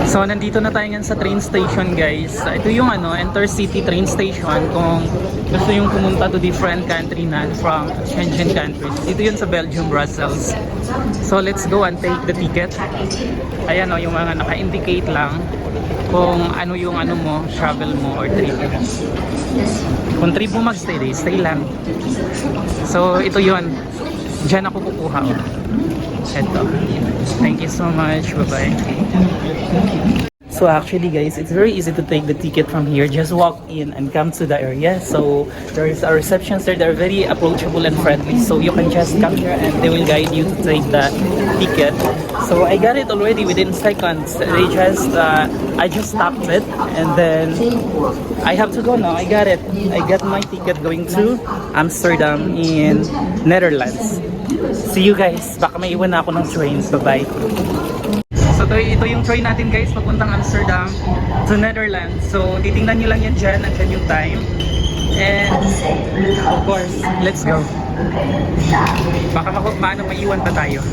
So nandito na tayo ngayon sa train station, guys. Ito yung intercity train station kung gusto yung pumunta to different country na from Schengen countries. Ito yun sa Belgium, Brussels. So let's go and take the ticket. Ayan yung mga naka-indicate lang kung ano yung mo, travel mo or trip. Kung trip mo magstay, stay lang. So ito yun. Diyan ako kukuha. Ito. Thank you so much. Bye-bye. So actually guys, it's very easy to take the ticket from here. Just walk in and come to the area. So there is a reception there. They're very approachable and friendly. So you can just come here and they will guide you to take the ticket. So I got it already within seconds. I just stopped it and then I have to go now. I got it. I got my ticket going to Amsterdam in Netherlands. See you guys. Baka may iwan na ako ng train. Bye-bye. So ito yung train natin guys papuntang Amsterdam to Netherlands. So titingnan nyo lang yan dyan. Andyan yung time. And of course, let's go. Baka may iwan pa tayo.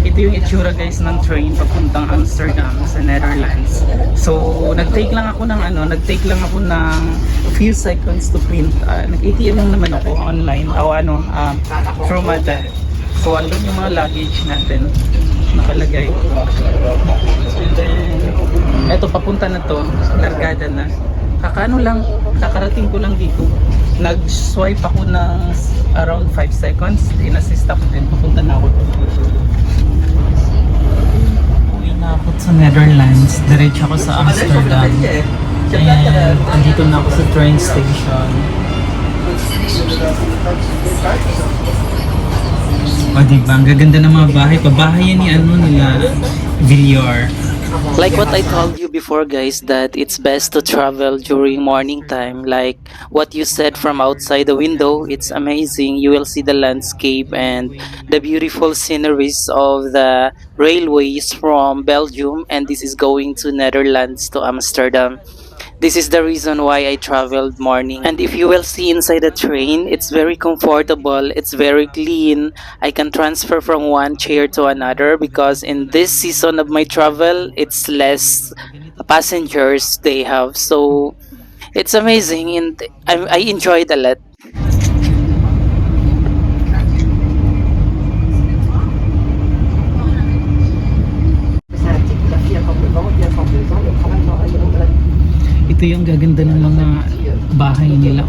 Ito yung itsura guys ng train papuntang Amsterdam sa Netherlands. So nag-take lang ako ng few seconds to print. Nag-ATM lang naman ako online through Mata. So andun yung mga luggage natin nakalagay. And then eto papunta na to, largada na. Kakarating ko lang dito. Nag-swipe ako ng around 5 seconds. In-assist ako din, papunta na ako. Ako sa Netherlands, diretso ako sa Amsterdam and andito na ako sa train station. O diba, ang gaganda ng mga bahay. Pabahay yan nila Villar. Like what I told you before guys, that it's best to travel during morning time. Like what you said, from outside the window, it's amazing. You will see the landscape and the beautiful sceneries of the railways from Belgium, and this is going to Netherlands, to Amsterdam. This is the reason why I traveled morning. And if you will see inside the train, it's very comfortable, it's very clean. I can transfer from one chair to another because in this season of my travel, it's less passengers they have. So it's amazing and I enjoyed a lot. Ito yung gaganda ng mga bahay nila.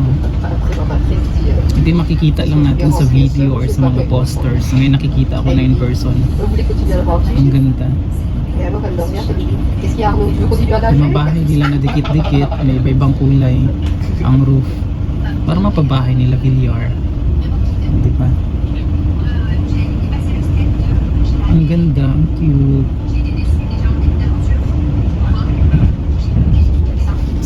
Hindi makikita lang natin sa video or sa mga posters. Ngayon nakikita ako na in person. Ang ganda. Yung mga bahay nila na dikit-dikit, may iba-ibang kulay ang roof. Para mapabahay nila Villar. Diba? Ang ganda, ang cute.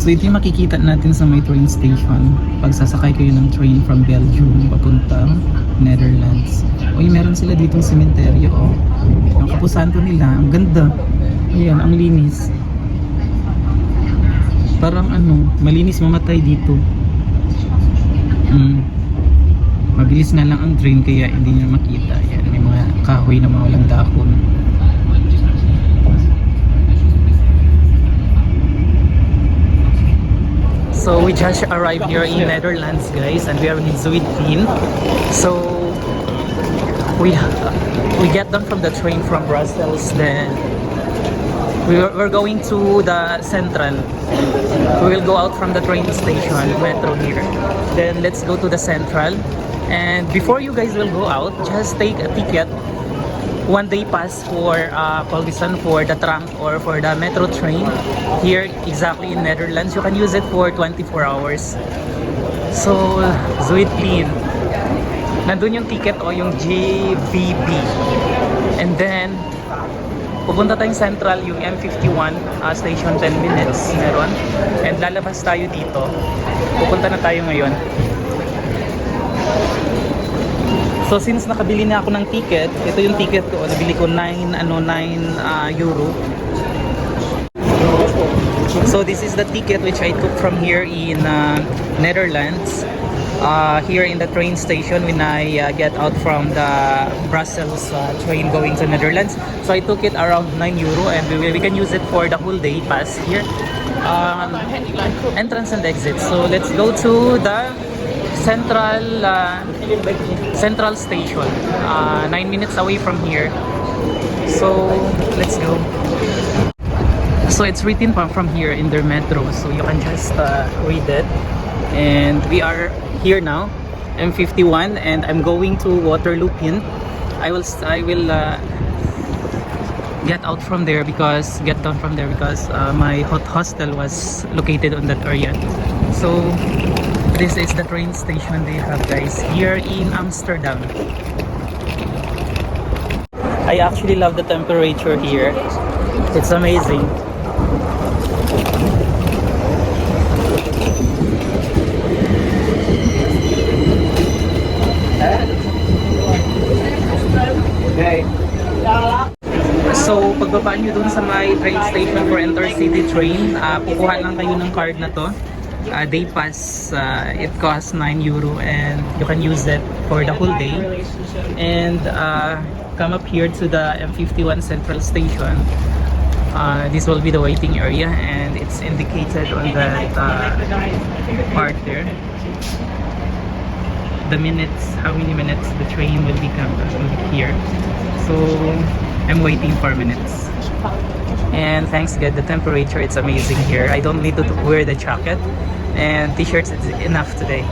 So ito yung makikita natin sa may train station pag sasakay kayo ng train from Belgium papuntang Netherlands. Uy, meron sila ditong sementeryo. Yung kapusanto nila, ang ganda. Ayan, ang linis. Parang malinis mamatay dito. Mabilis na lang ang train kaya hindi nyo makita. Ayan, may mga kahoy na mga walang dahon. So we just arrived here in Netherlands guys, and we are in Zuidplein. So we get down from the train from Brussels, then we're going to the Central. We will go out from the train station, metro here. Then let's go to the Central. And before you guys will go out, just take a ticket, one-day pass for for the tram or for the metro train here exactly in Netherlands. You can use it for 24 hours. So Zuidplein, nandun yung ticket o yung GBB. And then pupunta tayong Central, yung M51 station, 10 minutes meron. And lalabas tayo dito. Pupunta na tayo ngayon. So since nakabili na ako ng ticket, ito yung ticket ko. Nabili ko 9 euro. So this is the ticket which I took from here in Netherlands. here in the train station when I get out from the Brussels train going to Netherlands. So I took it around 9 euro, and we can use it for the whole day pass here. Entrance and exit. So let's go to the central station, 9 minutes away from here. So let's go. So it's written from here in their metro, so you can just read it. And we are here now, M51, and I'm going to Waterloo Pin. I will get down from there because my hostel was located on that area. So this is the train station they have, guys, here in Amsterdam. I actually love the temperature here. It's amazing. So, pagbaba nyo dun sa my train station for intercity train, kukuha lang kayo ng card na to. Day pass, it costs 9 euro, and you can use that for the whole day. And come up here to the M51 Central Station. This will be the waiting area, and it's indicated on that part there. The minutes, how many minutes the train will be here. So I'm waiting for minutes. And thanks God, the temperature, it's amazing here. I don't need to wear the jacket, and t-shirts is enough today.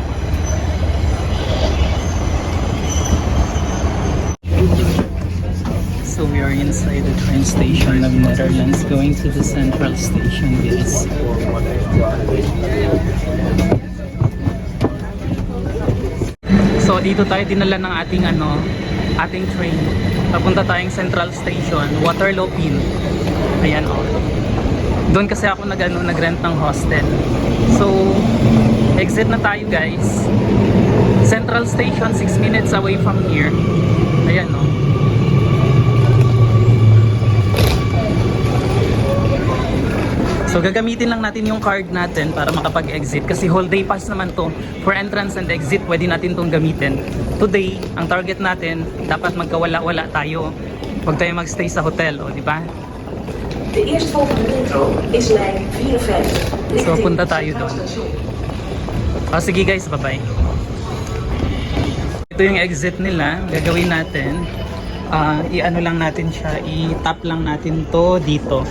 So we are inside the train station of Netherlands, going to the central station, guys. So dito tayo dinala ng ating train. Papunta tayong central station, Waterloo Pin. Ayan, oh. Doon kasi ako nagrent ng hostel. So exit na tayo, guys. Central station, 6 minutes away from here. Ayan, oh. So gagamitin lang natin yung card natin para makapag-exit, kasi whole day pass naman to. For entrance and exit, pwede natin tong gamitin. Today, ang target natin, dapat magkawala-wala tayo. Huwag tayo magstay sa hotel, o di ba? De eerstvolgende metro is lijn 54. So punta tayo doon. Sige guys, bye-bye. Ito yung exit nila. Gagawin natin, i-ano lang natin siya, i-tap lang natin to dito.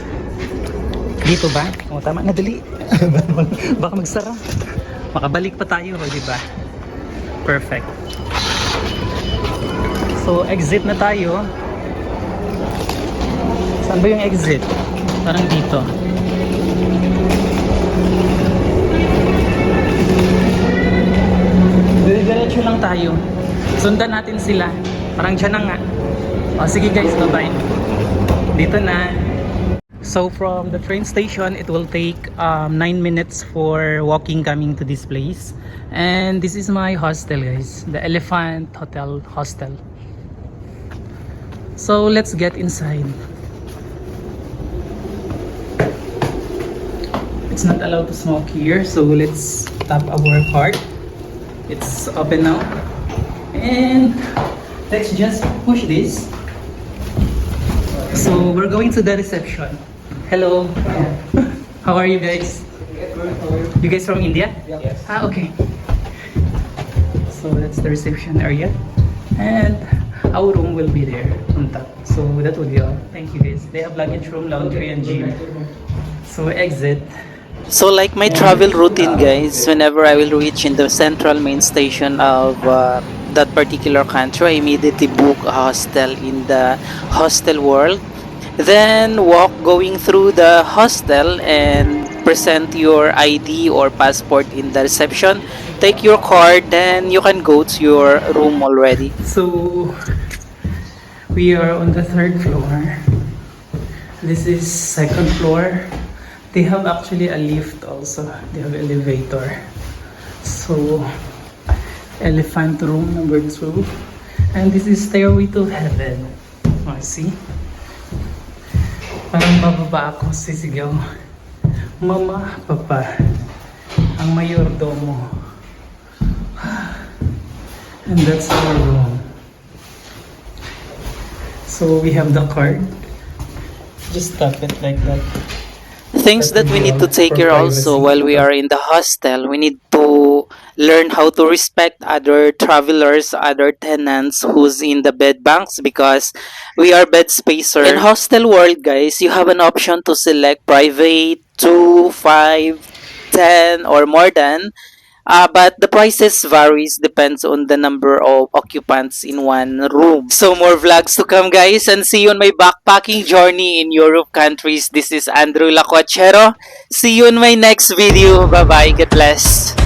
Dito ba? O, tama na, dali. Baka magsara. Makabalik pa tayo, di ba? Perfect. So, exit na tayo. Saan ba yung exit? Parang dito. Diretso lang tayo. Sundan natin sila. Parang dyan na nga. Sige guys, bye-bye. Dito na. So from the train station, it will take 9 minutes for walking coming to this place. And this is my hostel, guys, the Elephant Hotel Hostel. So let's get inside. It's not allowed to smoke here, so let's tap our card. It's open now. And let's just push this. So we're going to the reception. Hello. How are you guys? You guys from India? Yes. Okay. So that's the reception area, and our room will be there on top. So that will be all. Thank you guys. They have luggage room, laundry, and gym. So exit. So like my travel routine, guys, whenever I will reach in the central main station of that particular country, I immediately book a hostel in the hostel world. Then walk going through the hostel and present your ID or passport in the reception. Take your card, then you can go to your room already. So we are on the 3rd floor. This is 2nd floor. They have actually a lift also. They have elevator. So elephant room number 2. And this is stairway to heaven. See? Parang bababa ako, sisigaw. Mama, Papa, ang mayordomo. And that's our room. So we have the card. Just tap it like that. Things that we need to take care also while we are in the hostel. We need to learn how to respect other travelers, other tenants who's in the bed banks because we are bed spacer. In hostel world, guys, you have an option to select private, 2, 5, 10, or more than. But the prices varies depends on the number of occupants in one room. So more vlogs to come, guys, and see you on my backpacking journey in Europe countries. This is Andrew Lacuachero. See you in my next video. Bye bye. God bless.